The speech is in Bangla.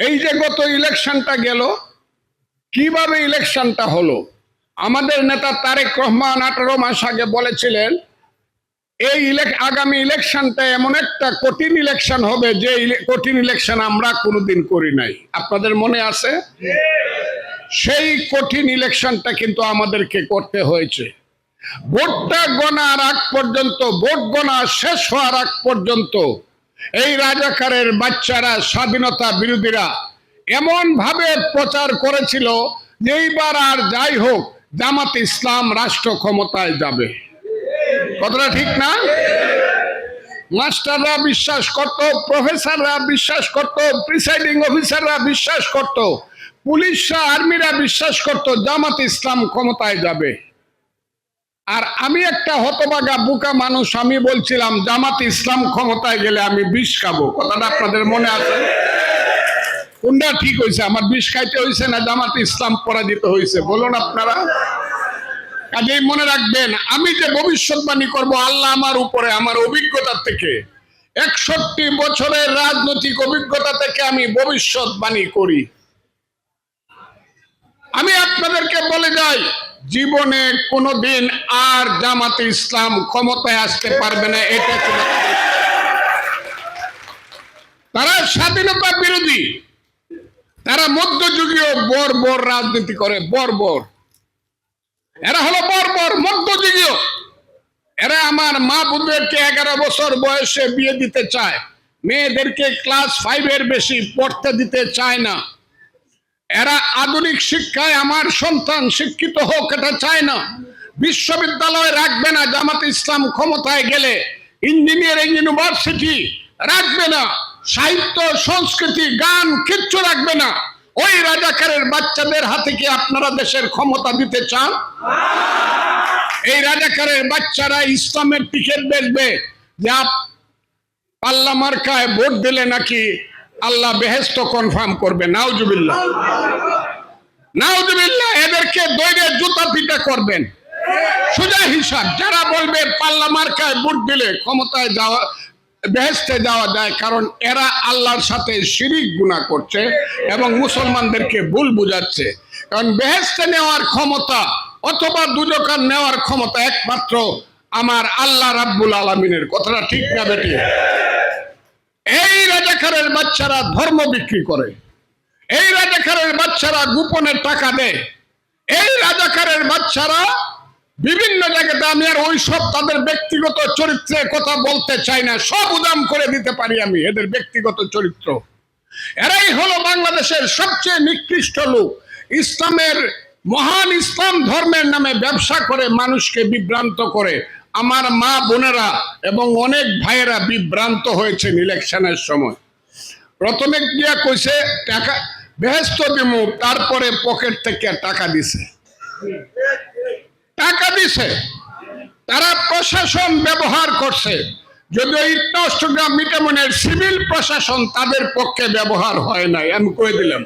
এই যে গত ইলেকশনটা গেল, কিভাবে ইলেকশনটা হলো? আমাদের নেতা তারেক রহমান 18 মাস আগে বলেছিলেন এই আগামী ইলেকশনটা এমন একটা কঠিন ইলেকশন হবে যে কঠিন ইলেকশন আমরা কোনোদিন করি নাই। আপনাদের মনে আছে? সেই কঠিন ইলেকশনটা কিন্তু আমাদেরকে করতে হয়েছে। ভোটটা গণার আগ পর্যন্ত, ভোট গণা শেষ হওয়ার আগ পর্যন্ত এই রাজাকারের বাচ্চারা, স্বাধীনতা বিরোধীরা এমন ভাবে প্রচার করেছিল যে এইবার আর যাই হোক জামাত ইসলাম রাষ্ট্র ক্ষমতায় যাবে। কথাটা ঠিক না? মাস্টাররা বিশ্বাস করত, প্রফেসররা বিশ্বাস করত, প্রিসাইডিং অফিসাররা বিশ্বাস করত, পুলিশরা, আর্মিরা বিশ্বাস করত জামাত ইসলাম ক্ষমতায় যাবে। আর আমি একটা হতভাগা বোকা মানুষ, আমি বলছিলাম জামাত ইসলাম ক্ষমতায় গেলে আমি বিষ খাবো। কথাটা আপনাদের মনে আছে? কোনটা ঠিক হয়েছে? আমার বিষ খাইতে হয়েছে না জামাত ইসলাম পরাজিত হয়েছে? বলুন আপনারা। কাজেই মনে রাখবেন, আমি যে ভবিষ্যৎবাণী করব আল্লাহ আমার উপরে, আমার অভিজ্ঞতা থেকে, 61 বছরের রাজনৈতিক অভিজ্ঞতা থেকে আমি ভবিষ্যৎবাণী করি। আমি আপনাদেরকে বলে যাই, জীবনে কোনোদিন আর জামাতে ইসলাম ক্ষমতায় আসতে পারবে না। এটা ছিল, তারা স্বাধীনতা বিরোধী, তারা মধ্যযুগীয় বর্বর রাজনীতি করে। বর্বর, এরা হলো বর্বর, মধ্যযুগীয়। এরা আমার মা বোনদেরকে 11 বছর বয়সে বিয়ে দিতে চায়, মেয়েদেরকে ক্লাস 5 এর বেশি পড়তে দিতে চায় না। এরা আধুনিক শিক্ষায় আমার সন্তান শিক্ষিত হোক এটা চায় না। বিশ্ববিদ্যালয় রাখবে না জামাত ইসলাম ক্ষমতায় গেলে, ইঞ্জিনিয়ারিং ইউনিভার্সিটি রাখবে না, সাহিত্য, সংস্কৃতি, গান কিচ্ছু রাখবে না। ওই রাজাকারের বাচ্চাদের হাতে কি আপনারা দেশের ক্ষমতা দিতে চান? এই রাজাকারের বাচ্চারা ইসলামের টিকিট বেচবে, যা পাল্লা মার্কায় ভোট দিলে নাকি আল্লাহ বেহেশত কনফার্ম করবে। নাউজুবিল্লাহ, নাউজুবিল্লাহ। এদেরকে দৈরে জুতা পিটা করবেন। সোজা হিসাব, যারা বলবে পাল্লা মার্কায় ভোট দিলে ক্ষমতায় যাওয়া, বেহেশতে যাওয়া যায়, কারণ এরা আল্লাহর সাথে শিরিক গুনাহ করছে এবং মুসলমানদেরকে ভুল বুঝাচ্ছে। কারণ বেহেশতে নেওয়ার ক্ষমতা অথবা দুজকার নেওয়ার ক্ষমতা একমাত্র আমার আল্লাহ রাব্বুল আলামিনের। কথাটা ঠিক না বেটি? এই রাজাকারের বাচ্চারা ধর্ম বিক্রি করে, এই রাজাকারের বাচ্চারা গোপনে টাকা দেয়, এই রাজাকারের বাচ্চারা বিভিন্ন জায়গাতে, আমি আর ওই সব তাদের ব্যক্তিগত চরিত্রের কথা বলতে চাই না, সব উদাম করে দিতে পারি আমি এদের ব্যক্তিগত চরিত্র। এরাই হলো বাংলাদেশের সবচেয়ে নিকৃষ্ট লোক। ইসলামের, মহান ইসলাম ধর্মের নামে ব্যবসা করে মানুষকে বিভ্রান্ত করে। আমার মা বোনেরা এবং অনেক ভাইয়েরা বিভ্রান্ত হয়েছেন ইলেকশনের সময়। প্রথমে গিয়া কইছে টাকা বেহেশত দিমু, তারপরে পকেট থেকে টাকা দিছে, টাকা দিছে। তারা প্রশাসন ব্যবহার করছে, যদিও চট্টগ্রাম মিঠামইনের সিভিল প্রশাসন তাদের পক্ষে ব্যবহার হয় নাই, আমি কয়ে দিলাম।